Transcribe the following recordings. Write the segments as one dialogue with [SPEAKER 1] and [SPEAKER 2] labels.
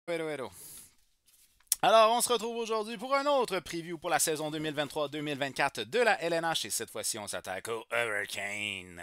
[SPEAKER 1] Hello, hello. Alors, on se retrouve aujourd'hui pour un autre preview pour la saison 2023-2024 de la LNH et cette fois-ci, on s'attaque aux Hurricanes.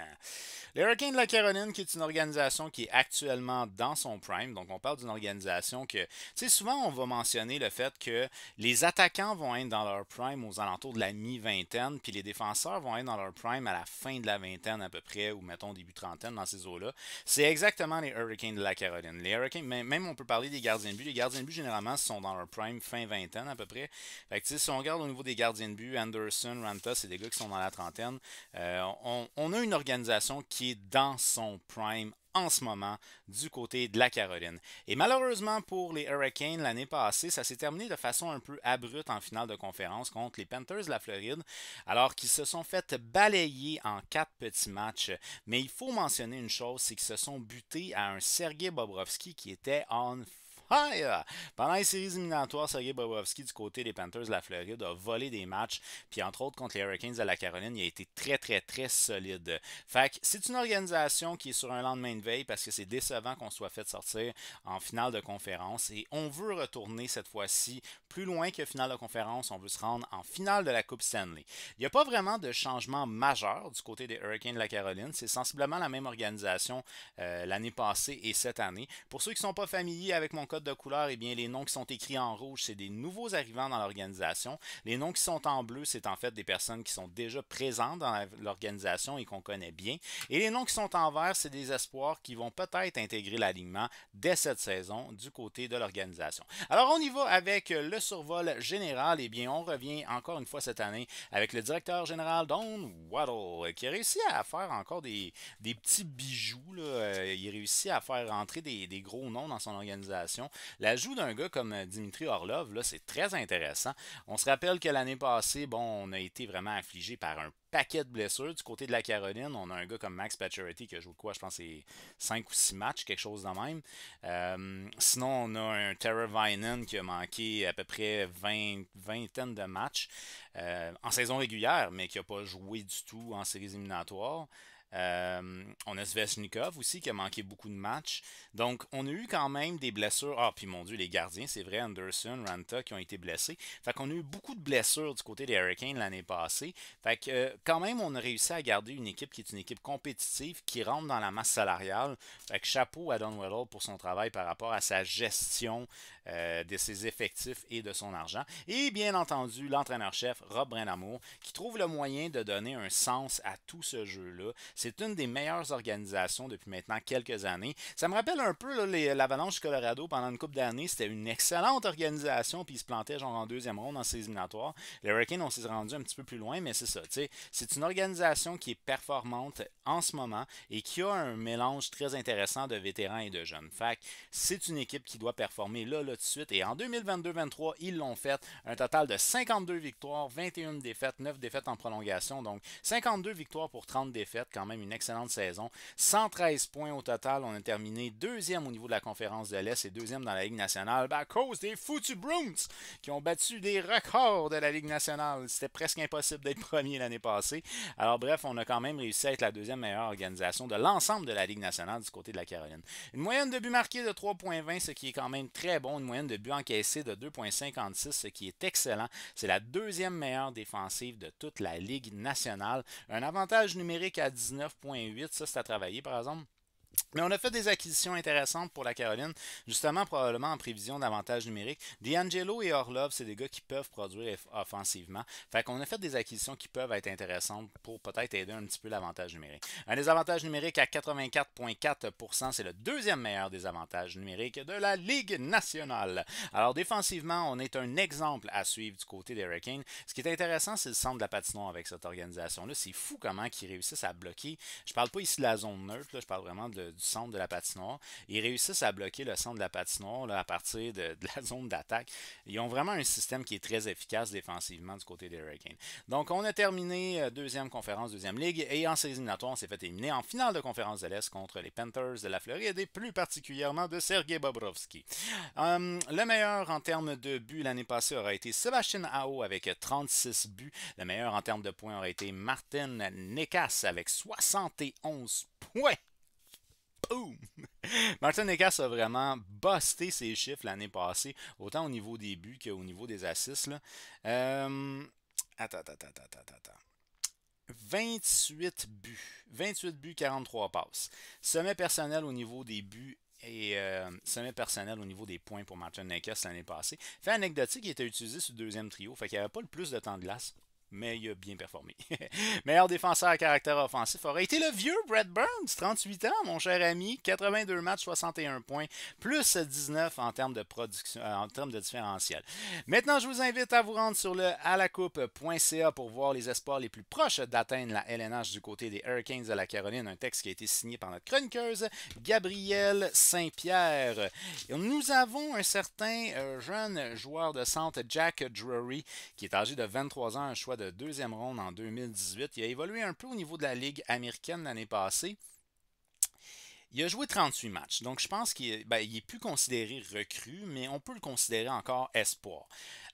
[SPEAKER 1] Les Hurricanes de la Caroline, qui est une organisation qui est actuellement dans son prime. Donc, on parle d'une organisation que, tu sais, souvent on va mentionner le fait que les attaquants vont être dans leur prime aux alentours de la mi-vingtaine, puis les défenseurs vont être dans leur prime à la fin de la vingtaine à peu près, ou mettons début trentaine dans ces eaux-là. C'est exactement les Hurricanes de la Caroline. Les Hurricanes, même on peut parler des gardiens de but. Les gardiens de but, généralement, sont dans leur prime fin vingtaine à peu près. Fait que, si on regarde au niveau des gardiens de but, Anderson, Ranta, c'est des gars qui sont dans la trentaine. On a une organisation qui est dans son prime en ce moment du côté de la Caroline. Et malheureusement pour les Hurricanes, l'année passée, ça s'est terminé de façon un peu abrupte en finale de conférence contre les Panthers de la Floride, alors qu'ils se sont fait balayer en 4 petits matchs. Mais il faut mentionner une chose, c'est qu'ils se sont butés à un Sergei Bobrovski qui était on fire. Pendant les séries éliminatoires, Sergei Bobrovski du côté des Panthers de la Floride a volé des matchs, puis entre autres contre les Hurricanes de la Caroline, il a été très très très solide. Fait que c'est une organisation qui est sur un lendemain de veille parce que c'est décevant qu'on soit fait sortir en finale de conférence et on veut retourner cette fois-ci plus loin que finale de conférence, on veut se rendre en finale de la Coupe Stanley. Il n'y a pas vraiment de changement majeur du côté des Hurricanes de la Caroline, c'est sensiblement la même organisation l'année passée et cette année. Pour ceux qui ne sont pas familiers avec mon code de couleur, eh bien les noms qui sont écrits en rouge, c'est des nouveaux arrivants dans l'organisation. Les noms qui sont en bleu, c'est en fait des personnes qui sont déjà présentes dans l'organisation et qu'on connaît bien. Et les noms qui sont en vert, c'est des espoirs qui vont peut-être intégrer l'alignement dès cette saison du côté de l'organisation. Alors on y va avec le survol général. Eh bien, on revient encore une fois cette année avec le directeur général Don Waddle qui a réussi à faire encore des petits bijoux. Là. Il réussit à faire rentrer des gros noms dans son organisation. L'ajout d'un gars comme Dimitri Orlov, là, c'est très intéressant. On se rappelle que l'année passée, bon, on a été vraiment affligé par un paquet de blessures. Du côté de la Caroline, on a un gars comme Max Pacioretty qui a joué quoi, je pense c'est 5 ou 6 matchs, quelque chose de même. Sinon, on a un Tara Vinen qui a manqué à peu près 20 vingtaine de matchs en saison régulière, mais qui n'a pas joué du tout en séries éliminatoires. On a Svechnikov aussi qui a manqué beaucoup de matchs. Donc, on a eu quand même des blessures. Ah, puis mon Dieu, les gardiens, c'est vrai, Anderson, Ranta qui ont été blessés. Fait qu'on a eu beaucoup de blessures du côté des Hurricanes l'année passée. Fait que, quand même, on a réussi à garder une équipe qui est une équipe compétitive, qui rentre dans la masse salariale. Fait que chapeau à Don Weddle pour son travail par rapport à sa gestion de ses effectifs et de son argent. Et bien entendu, l'entraîneur-chef Rob Brindamour qui trouve le moyen de donner un sens à tout ce jeu-là. C'est une des meilleures organisations depuis maintenant quelques années. Ça me rappelle un peu l'Avalanche du Colorado pendant une couple d'années. C'était une excellente organisation, puis ils se plantaient genre en deuxième ronde dans ces éliminatoires. Les Hurricanes, on s'est rendu un petit peu plus loin, mais c'est ça. C'est une organisation qui est performante en ce moment et qui a un mélange très intéressant de vétérans et de jeunes. Fait que c'est une équipe qui doit performer là tout de suite. Et en 2022-23, ils l'ont fait. Un total de 52 victoires, 21 défaites, 9 défaites en prolongation. Donc 52 victoires pour 30 défaites, quand même une excellente saison. 113 points au total. On a terminé deuxième au niveau de la conférence de l'Est et deuxième dans la Ligue nationale à cause des foutus Bruins qui ont battu des records de la Ligue nationale. C'était presque impossible d'être premier l'année passée. Alors bref, on a quand même réussi à être la deuxième meilleure organisation de l'ensemble de la Ligue nationale du côté de la Caroline. Une moyenne de buts marqués de 3,20, ce qui est quand même très bon. Une moyenne de buts encaissés de 2,56, ce qui est excellent. C'est la deuxième meilleure défensive de toute la Ligue nationale. Un avantage numérique à 19,8, ça c'est à travailler par exemple. Mais on a fait des acquisitions intéressantes pour la Caroline, justement probablement en prévision d'avantages numériques. D'Angelo et Orlov, c'est des gars qui peuvent produire offensivement. Fait qu'on a fait des acquisitions qui peuvent être intéressantes pour peut-être aider un petit peu l'avantage numérique. Un des avantages numériques à 84,4%, c'est le deuxième meilleur des avantages numériques de la Ligue nationale. Alors défensivement, on est un exemple à suivre du côté des Hurricanes. Ce qui est intéressant, c'est le centre de la patinoire avec cette organisation-là. C'est fou comment ils réussissent à bloquer. Je parle pas ici de la zone neutre, là, je parle vraiment du centre de la patinoire. Ils réussissent à bloquer le centre de la patinoire là, à partir de la zone d'attaque. Ils ont vraiment un système qui est très efficace défensivement du côté des Hurricanes. Donc, on a terminé deuxième conférence, deuxième ligue, et en séries éliminatoires, on s'est fait éliminer en finale de conférence de l'Est contre les Panthers de la Floride, et plus particulièrement de Sergei Bobrovski. Le meilleur en termes de buts l'année passée aura été Sébastien Aho avec 36 buts. Le meilleur en termes de points aurait été Martin Nekas avec 71 points. Boom! Martin Necas a vraiment busté ses chiffres l'année passée, autant au niveau des buts qu'au niveau des assists. Là. Euh, attends. 28 buts. 28 buts, 43 passes. Sommet personnel au niveau des buts et sommet personnel au niveau des points pour Martin Necas l'année passée. Fait anecdotique, il était utilisé sur le deuxième trio, fait qu'il n'y avait pas le plus de temps de glace. Mais il a bien performé. Meilleur défenseur à caractère offensif aurait été le vieux Brett Burns, 38 ans, mon cher ami. 82 matchs, 61 points, plus 19 en termes de production, en termes de différentiel. Maintenant, je vous invite à vous rendre sur le alacoupe.ca pour voir les espoirs les plus proches d'atteindre la LNH du côté des Hurricanes de la Caroline. Un texte qui a été signé par notre chroniqueuse Gabrielle Saint-Pierre. Et nous avons un certain jeune joueur de centre, Jack Drury, qui est âgé de 23 ans, un choix de deuxième ronde en 2018. Il a évolué un peu au niveau de la Ligue américaine l'année passée. Il a joué 38 matchs, donc je pense qu'il est plus considéré recrue, mais on peut le considérer encore espoir.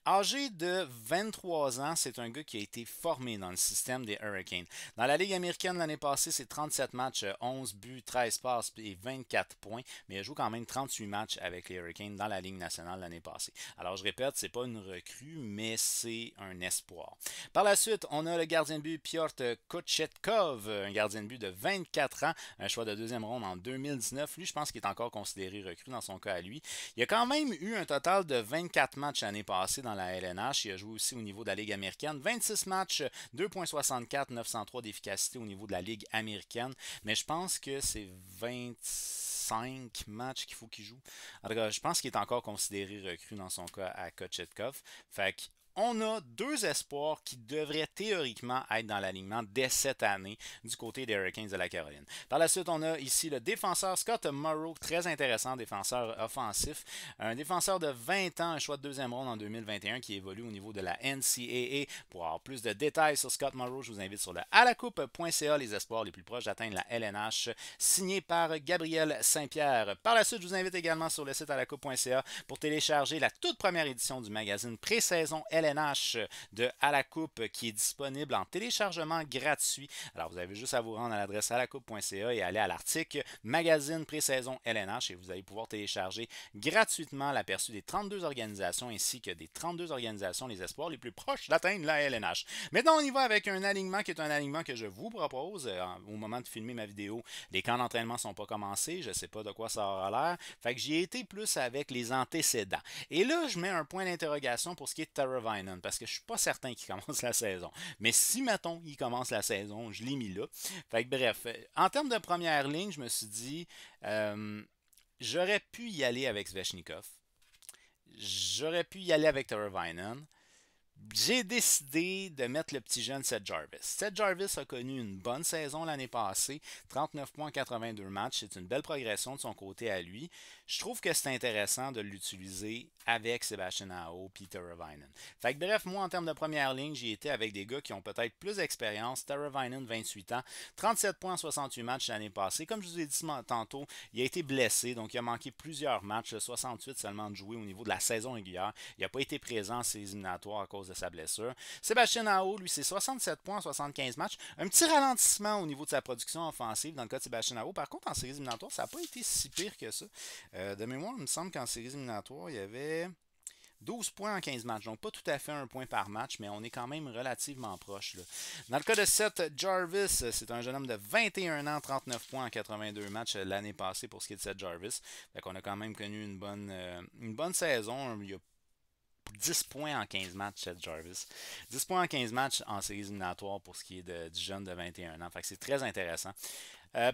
[SPEAKER 1] Âgé de 23 ans, c'est un gars qui a été formé dans le système des Hurricanes. Dans la Ligue américaine l'année passée, c'est 37 matchs, 11 buts, 13 passes et 24 points, mais il a joué quand même 38 matchs avec les Hurricanes dans la Ligue nationale l'année passée. Alors je répète, c'est pas une recrue, mais c'est un espoir. Par la suite, on a le gardien de but Piotr Kochetkov, un gardien de but de 24 ans, un choix de deuxième ronde en 2019. Lui, je pense qu'il est encore considéré recrue dans son cas à lui. Il a quand même eu un total de 24 matchs l'année passée dans la LNH. Il a joué aussi au niveau de la Ligue américaine. 26 matchs, 2,64, 903 d'efficacité au niveau de la Ligue américaine. Mais je pense que c'est 25 matchs qu'il faut qu'il joue. En tout cas, je pense qu'il est encore considéré recrue dans son cas à Kochetkov. Fait que on a deux espoirs qui devraient théoriquement être dans l'alignement dès cette année du côté des Hurricanes de la Caroline. Par la suite, on a ici le défenseur Scott Morrow, très intéressant, défenseur offensif. Un défenseur de 20 ans, un choix de deuxième ronde en 2021 qui évolue au niveau de la NCAA. Pour avoir plus de détails sur Scott Morrow, je vous invite sur le alacoupe.ca, les espoirs les plus proches d'atteindre la LNH, signé par Gabriel Saint-Pierre. Par la suite, je vous invite également sur le site alacoupe.ca pour télécharger la toute première édition du magazine pré-saison LNH de À la Coupe qui est disponible en téléchargement gratuit. Alors vous avez juste à vous rendre à l'adresse alacoupe.ca et aller à l'article Magazine pré-saison LNH et vous allez pouvoir télécharger gratuitement l'aperçu des 32 organisations ainsi que des 32 organisations les espoirs les plus proches d'atteindre la LNH. Maintenant on y va avec un alignement qui est un alignement que je vous propose. Au moment de filmer ma vidéo, les camps d'entraînement ne sont pas commencés, je ne sais pas de quoi ça aura l'air. Fait que j'y ai été plus avec les antécédents. Et là, je mets un point d'interrogation pour ce qui est de Tara Vinen, parce que je suis pas certain qu'il commence la saison. Mais si, mettons, il commence la saison, je l'ai mis là. Fait que bref, en termes de première ligne, je me suis dit, j'aurais pu y aller avec Svechnikov. J'aurais pu y aller avec Tara Vinen. J'ai décidé de mettre le petit jeune Seth Jarvis. Seth Jarvis a connu une bonne saison l'année passée, 39 points en 82 matchs. C'est une belle progression de son côté à lui. Je trouve que c'est intéressant de l'utiliser avec Sebastian Aho et Peter Vinen. Fait que bref, moi en termes de première ligne, j'ai été avec des gars qui ont peut-être plus d'expérience. Tara Vinen, 28 ans, 37 points en 68 matchs l'année passée. Comme je vous ai dit tantôt, il a été blessé, donc il a manqué plusieurs matchs, 68 seulement de jouer au niveau de la saison régulière. Il n'a pas été présent en ses éliminatoires à cause de sa blessure. Sébastien Aho, lui, c'est 67 points en 75 matchs. Un petit ralentissement au niveau de sa production offensive dans le cas de Sébastien Aho. Par contre, en séries éliminatoires, ça n'a pas été si pire que ça. De mémoire, il me semble qu'en séries éliminatoires, il y avait 12 points en 15 matchs, donc pas tout à fait un point par match, mais on est quand même relativement proche. Là. Dans le cas de Seth Jarvis, c'est un jeune homme de 21 ans, 39 points en 82 matchs l'année passée pour ce qui est de Seth Jarvis. Fait qu'on a quand même connu une bonne saison. Il y a 10 points en 15 matchs, Seth Jarvis. 10 points en 15 matchs en séries éliminatoires pour ce qui est du jeune de 21 ans. Fait que c'est très intéressant.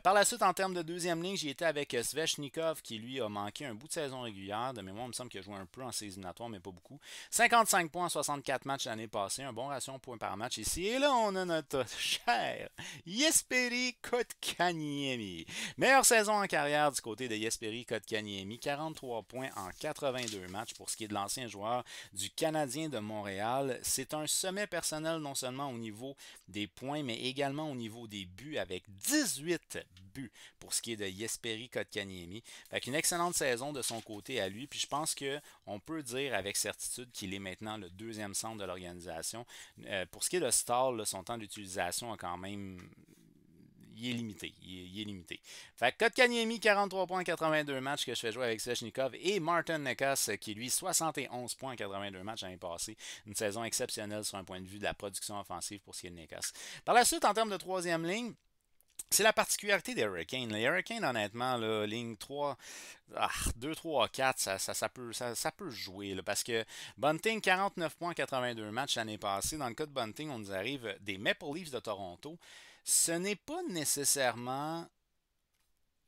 [SPEAKER 1] Par la suite, en termes de deuxième ligne, j'ai été avec Svechnikov qui, lui, a manqué un bout de saison régulière. De mémoire, il me semble qu'il a joué un peu en séries éliminatoires, mais pas beaucoup. 55 points en 64 matchs l'année passée. Un bon ratio point par match ici. Et là, on a notre cher Jesperi Kotkaniemi. Meilleure saison en carrière du côté de Jesperi Kotkaniemi. 43 points en 82 matchs pour ce qui est de l'ancien joueur du Canadien de Montréal. C'est un sommet personnel non seulement au niveau des points, mais également au niveau des buts avec 18 buts pour ce qui est de Jesperi Kotkaniemi. Fait qu'une excellente saison de son côté à lui. Puis je pense qu'on peut dire avec certitude qu'il est maintenant le deuxième centre de l'organisation. Pour ce qui est de Stahl, son temps d'utilisation a quand même il est limité. Il est limité. Fait que Kotkaniemi, 43 points en 82 matchs que je fais jouer avec Svechnikov et Martin Necas qui lui 71 points en 82 matchs l'année passée. Une saison exceptionnelle sur un point de vue de la production offensive pour ce qui est de Necas. Par la suite, en termes de troisième ligne, c'est la particularité des Hurricanes. Les Hurricanes, honnêtement, là, ligne 3, 2, 3, 4, ça peut jouer. Là, parce que Bunting, 49 points en 82 matchs l'année passée. Dans le cas de Bunting, on nous arrive des Maple Leafs de Toronto. Ce n'est pas nécessairement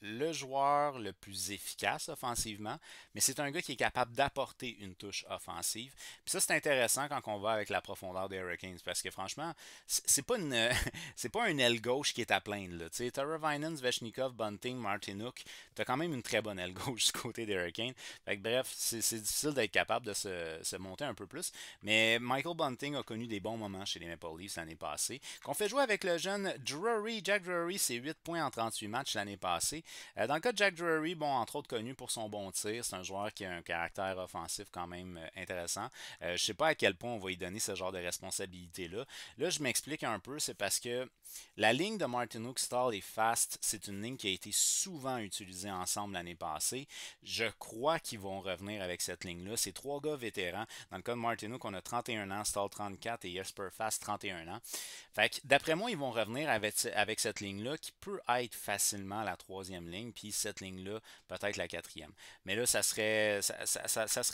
[SPEAKER 1] le joueur le plus efficace offensivement, mais c'est un gars qui est capable d'apporter une touche offensive. Puis ça, c'est intéressant quand on va avec la profondeur des Hurricanes, parce que franchement, c'est pas une c'est pas un aile gauche qui est à plaindre. Tu sais, Taravainen, Svechnikov, Bunting, Martinook, t'as quand même une très bonne aile gauche du côté des Hurricanes. Fait que, bref, c'est difficile d'être capable de se monter un peu plus, mais Michael Bunting a connu des bons moments chez les Maple Leafs l'année passée. Qu'on fait jouer avec le jeune Drury, Jack Drury, c'est 8 points en 38 matchs l'année passée. Dans le cas de Jack Drury, bon, entre autres connu pour son bon tir, c'est un joueur qui a un caractère offensif quand même intéressant. Je ne sais pas à quel point on va lui donner ce genre de responsabilité-là. Là, je m'explique un peu, c'est parce que la ligne de Martinook, Stahl et Fast, c'est une ligne qui a été souvent utilisée ensemble l'année passée. Je crois qu'ils vont revenir avec cette ligne-là. C'est trois gars vétérans. Dans le cas de Martinook, on a 31 ans, Stahl 34 et Jesper Fast 31 ans. Fait que d'après moi, ils vont revenir avec cette ligne-là qui peut être facilement la troisième ligne, puis cette ligne-là, peut-être la quatrième. Mais là, ça serait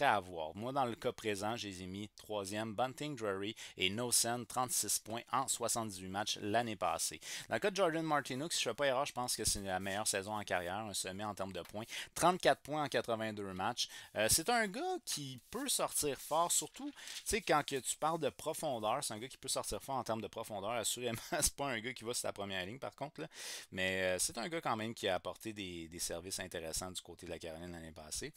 [SPEAKER 1] à voir. Moi, dans le cas présent, je les ai mis troisième, Bunting, Drury et Nosen, 36 points en 78 matchs l'année passée. Dans le cas de Jordan Martinook, si je ne fais pas erreur, je pense que c'est la meilleure saison en carrière, un sommet en termes de points. 34 points en 82 matchs. C'est un gars qui peut sortir fort, surtout, tu sais, quand que tu parles de profondeur, c'est un gars qui peut sortir fort en termes de profondeur. Assurément, c'est pas un gars qui va sur la première ligne, par contre, là. Mais c'est un gars quand même qui a apporté des services intéressants du côté de la Caroline l'année passée.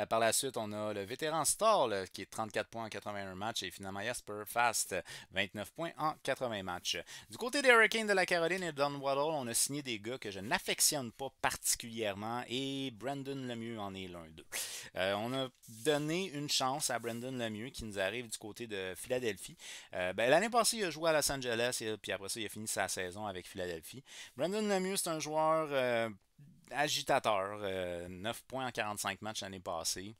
[SPEAKER 1] Par la suite, on a le vétéran Stahl là, qui est 34 points en 81 matchs et finalement Jesper Fast, 29 points en 80 matchs. Du côté des Hurricanes de la Caroline et de Don Waddle, on a signé des gars que je n'affectionne pas particulièrement et Brandon Lemieux en est l'un d'eux. On a donné une chance à Brandon Lemieux qui nous arrive du côté de Philadelphie. L'année passée, il a joué à Los Angeles et puis après ça, il a fini sa saison avec Philadelphie. Brandon Lemieux, c'est un joueur agitateur. 9 points en 45 matchs l'année passée.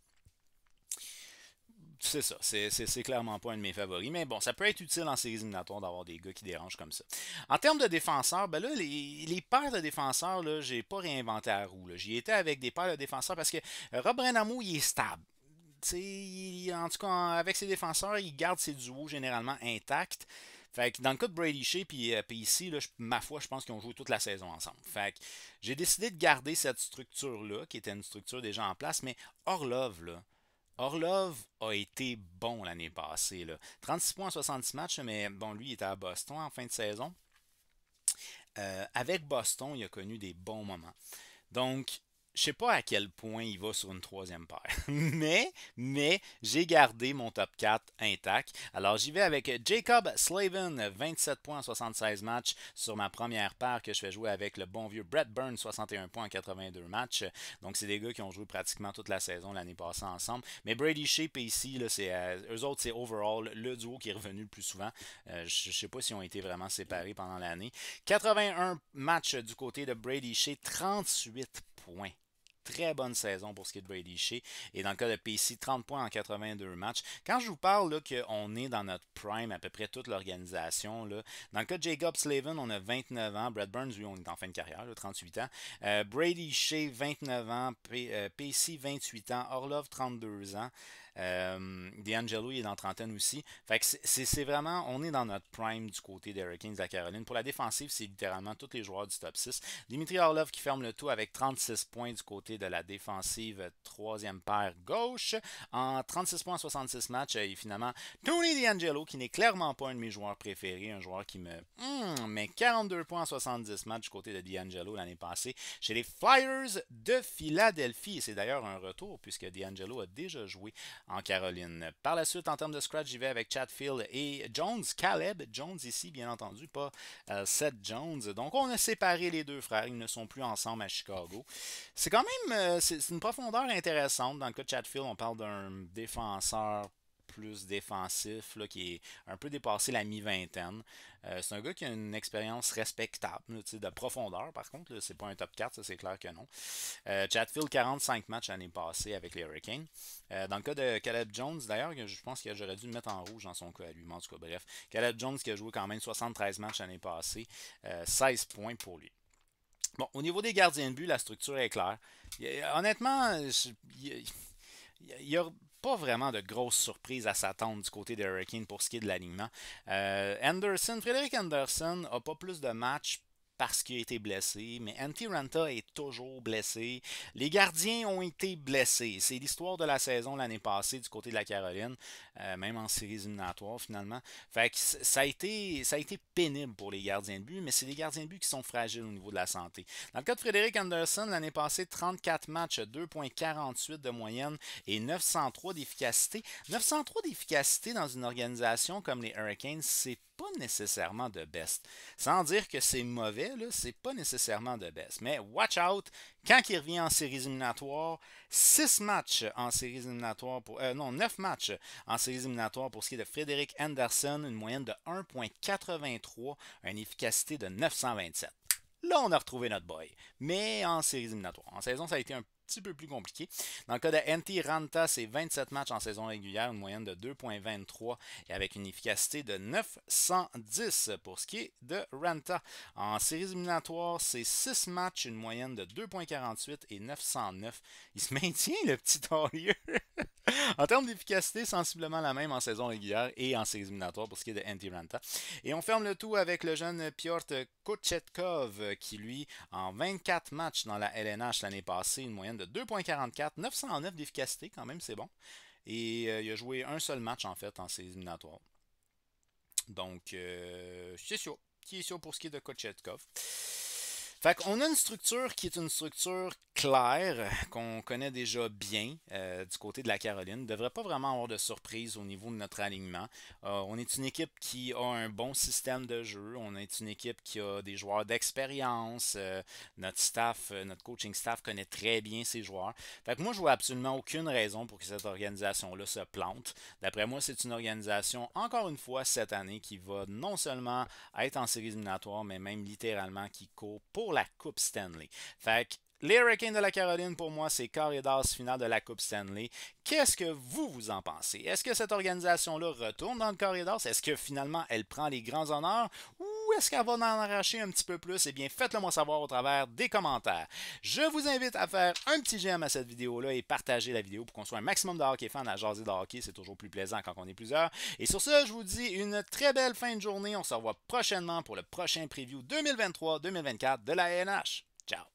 [SPEAKER 1] C'est ça, c'est clairement pas un de mes favoris, mais bon, ça peut être utile en séries éliminatoires d'avoir des gars qui dérangent comme ça. En termes de défenseurs, ben là, les paires de défenseurs, là, j'ai pas réinventé la roue. J'y étais avec des paires de défenseurs parce que Rob Brenamo, il est stable. En tout cas, avec ses défenseurs, il garde ses duos généralement intacts. Fait que dans le cas de Brady Shea puis ici, là, ma foi, je pense qu'ils ont joué toute la saison ensemble. Fait que j'ai décidé de garder cette structure-là, qui était une structure déjà en place, mais Orlov a été bon l'année passée. Là. 36 points en 70 matchs, mais bon, lui, il était à Boston en fin de saison. Avec Boston, il a connu des bons moments. Donc, je sais pas à quel point il va sur une troisième paire. mais j'ai gardé mon top 4 intact. Alors j'y vais avec Jacob Slavin, 27 points en 76 matchs sur ma première paire que je fais jouer avec le bon vieux Brett Burns, 61 points en 82 matchs. Donc c'est des gars qui ont joué pratiquement toute la saison l'année passée ensemble. Mais Brady Shea et ici, là, eux autres, c'est overall le duo qui est revenu le plus souvent. Je sais pas s'ils ont été vraiment séparés pendant l'année. 81 matchs du côté de Brady Shea, 38 points. Très bonne saison pour ce qui est de Brady Shea. Et dans le cas de PC, 30 points en 82 matchs. Quand je vous parle qu'on est dans notre prime, à peu près toute l'organisation, là, dans le cas de Jacob Slavin, on a 29 ans. Brad Burns, lui, on est en fin de carrière, là, 38 ans. Brady Shea, 29 ans. PC, 28 ans. Orlov, 32 ans. D'Angelo, il est dans la trentaine aussi. Fait que c'est vraiment, on est dans notre prime du côté des Hurricanes de la Caroline. Pour la défensive, c'est littéralement tous les joueurs du top 6. Dimitri Orlov qui ferme le tout avec 36 points du côté de la défensive troisième paire gauche. En 36 points en 66 matchs, et finalement, Tony D'Angelo qui n'est clairement pas un de mes joueurs préférés, un joueur qui mais 42 points en 70 matchs du côté de D'Angelo l'année passée chez les Flyers de Philadelphie. Et c'est d'ailleurs un retour puisque D'Angelo a déjà joué en Caroline. Par la suite, en termes de scratch, j'y vais avec Chatfield et Jones. Caleb Jones ici, bien entendu, pas Seth Jones. Donc, on a séparé les deux frères. Ils ne sont plus ensemble à Chicago. C'est quand même c'est une profondeur intéressante. Dans le cas de Chatfield, on parle d'un défenseur plus défensif, là, qui est un peu dépassé la mi-vingtaine. C'est un gars qui a une expérience respectable, là, de profondeur par contre. C'est pas un top 4, ça c'est clair que non. Chatfield, 45 matchs l'année passée avec les Hurricanes. Dans le cas de Caleb Jones, d'ailleurs, je pense que j'aurais dû le mettre en rouge dans son cas à lui. Mais en tout cas, bref. Caleb Jones qui a joué quand même 73 matchs l'année passée. 16 points pour lui. Bon, au niveau des gardiens de but, la structure est claire. Honnêtement, il n'y a pas vraiment de grosses surprises à s'attendre du côté des Hurricanes pour ce qui est de l'alignement. Frédéric Anderson n'a pas plus de matchs parce qu'il a été blessé, mais Antti Raanta est toujours blessé. Les gardiens ont été blessés. C'est l'histoire de la saison l'année passée du côté de la Caroline, même en séries éliminatoires finalement. Fait que ça a été pénible pour les gardiens de but, mais c'est les gardiens de but qui sont fragiles au niveau de la santé. Dans le cas de Frédéric Anderson, l'année passée, 34 matchs, 2,48 de moyenne et 903 d'efficacité. 903 d'efficacité dans une organisation comme les Hurricanes, c'est pas nécessairement de best. Sans dire que c'est mauvais, c'est pas nécessairement de best. Mais watch out, quand il revient en séries éliminatoires, 6 matchs en séries éliminatoires pour. Non, 9 matchs en séries éliminatoires pour ce qui est de Frédéric Anderson, une moyenne de 1,83, une efficacité de 927. Là, on a retrouvé notre boy. Mais en séries éliminatoires. En saison, ça a été un petit peu plus compliqué. Dans le cas de Antti Raanta, c'est 27 matchs en saison régulière, une moyenne de 2,23 et avec une efficacité de 910 pour ce qui est de Raanta. En séries éliminatoires, c'est 6 matchs, une moyenne de 2,48 et 909. Il se maintient, le petit Tailleur. En termes d'efficacité, sensiblement la même en saison régulière et en séries éliminatoires pour ce qui est de Antti Raanta. Et on ferme le tout avec le jeune Piotr Kochetkov qui, lui, en 24 matchs dans la LNH l'année passée, une moyenne de 2,44, 909 d'efficacité, quand même, c'est bon. Et il a joué un seul match, en fait, en séries éliminatoires. Donc, c'est sûr. Qui est sûr pour ce qui est de Kochetkov. Fait qu'on a une structure qui est une structure claire, qu'on connaît déjà bien du côté de la Caroline. Il ne devrait pas vraiment avoir de surprise au niveau de notre alignement. On est une équipe qui a un bon système de jeu. On est une équipe qui a des joueurs d'expérience. Notre staff, notre coaching staff connaît très bien ses joueurs. Fait que moi, je vois absolument aucune raison pour que cette organisation-là se plante. D'après moi, c'est une organisation, encore une fois, cette année, qui va non seulement être en séries éliminatoires, mais même littéralement qui court pour la Coupe Stanley. Fait que les Hurricanes de la Caroline, pour moi, c'est quart et d'as finale de la Coupe Stanley. Qu'est-ce que vous en pensez? Est-ce que cette organisation-là retourne dans le quart et d'as? Est-ce que finalement, elle prend les grands honneurs? Ou est-ce qu'elle va en arracher un petit peu plus? Eh bien, faites-le moi savoir au travers des commentaires. Je vous invite à faire un petit j'aime à cette vidéo-là et partager la vidéo pour qu'on soit un maximum de hockey fans à jaser de hockey. C'est toujours plus plaisant quand on est plusieurs. Et sur ce, je vous dis une très belle fin de journée. On se revoit prochainement pour le prochain preview 2023-2024 de la LNH. Ciao!